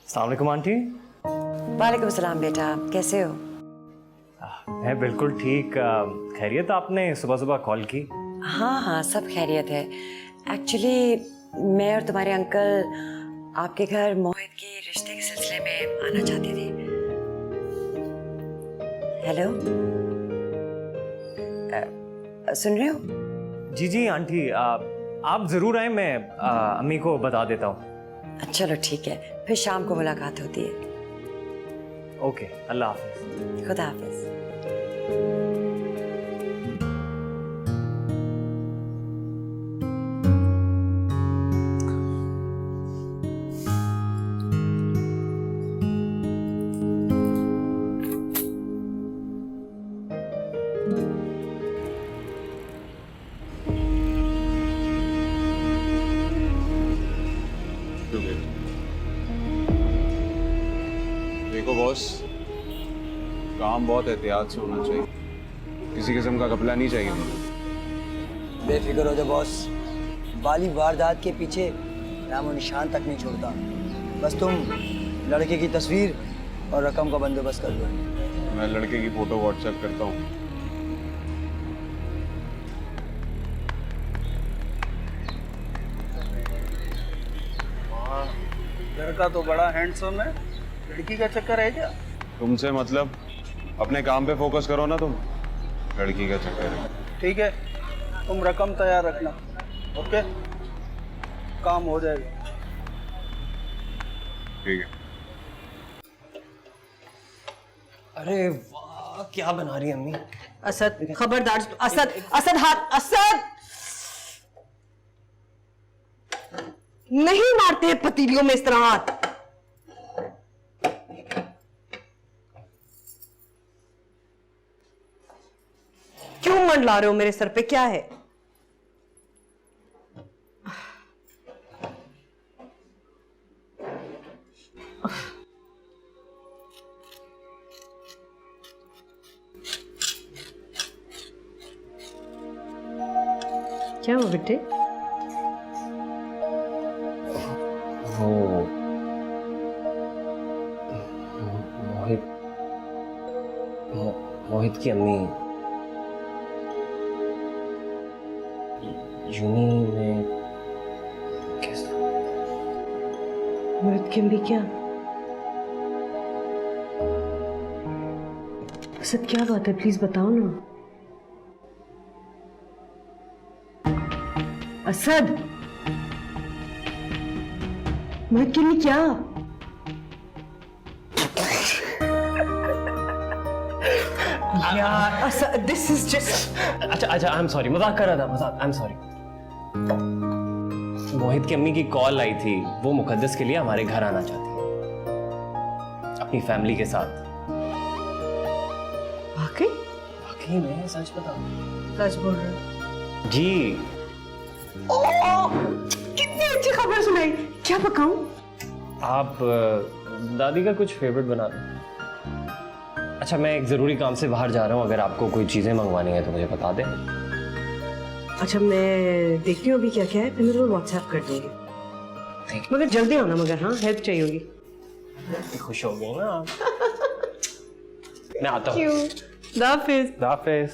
अस्सलाम वालेकुम आंटी। वालेकुम सलाम बेटा, कैसे हो? मैं बिल्कुल ठीक। खैरियत? आपने सुबह सुबह कॉल की? हाँ हाँ, सब खैरियत है। एक्चुअली मैं और तुम्हारे अंकल आपके घर मोहित के रिश्ते के सिलसिले में आना चाहते थे। हेलो, सुन रहे हो? जी जी आंटी, आप ज़रूर आए, मैं अम्मी को बता देता हूँ। चलो ठीक है, फिर शाम को मुलाकात होती है। ओके, अल्लाह हाफिज़। खुदा हाफिज। देखो बॉस, काम बहुत एहतियात से होना चाहिए। किसी किस्म का घपला नहीं चाहिए मुझे। बेफिक्र हो जाओ बॉस, वाली वारदात के पीछे नामो निशान तक नहीं छोड़ता। बस तुम लड़के की तस्वीर और रकम का बंदोबस्त कर दो। मैं लड़के की फोटो व्हाट्सएप करता हूँ। लड़का तो बड़ा हैंडसम है, लड़की का चक्कर है क्या? तुमसे मतलब, अपने काम पे फोकस करो ना तुम। लड़की का चक्कर है। ठीक है, तुम रकम तैयार रखना। ओके, काम हो जाएगा। ठीक है। अरे वाह, क्या बना रही है अम्मी? असद खबरदार, असद असद हाथ, असद नहीं मारते हैं पतीलियों में इस तरह हाथ। क्यों मंडला रहे हो मेरे सर पे, क्या है? क्या हुआ बेटे? वो मोहित की अम्मी यूनी में कैसा? मोहित की अम्मी क्या? असद क्या बात है, प्लीज बताओ ना। असद, मोहित की अम्मी क्या? यार असद, दिस इज जस्ट। अच्छा अच्छा, आई एम सॉरी, मजाक कर रहा था, मजाक। I am sorry. मोहित की अम्मी की कॉल आई थी, वो मुकद्दस के लिए हमारे घर आना चाहती है अपनी फैमिली के साथ। वाकई? वाकई में, सच बताऊं? सच बोल रहे हो? जी। कितनी अच्छी खबर सुनाई। क्या पकाऊं? आप दादी का कुछ फेवरेट बना दो। अच्छा, मैं एक जरूरी काम से बाहर जा रहा हूँ, अगर आपको कोई चीजें मंगवानी है तो मुझे बता दें। अच्छा, मैं देखती हूँ अभी क्या क्या है, फिर मैं तुम्हें व्हाट्सएप कर दूंगी। मगर जल्दी आना, मगर हाँ, हेल्प चाहिए होगी। खुश हो गई ना आप? मैं आता हूँ। दाफिज। हाफिज।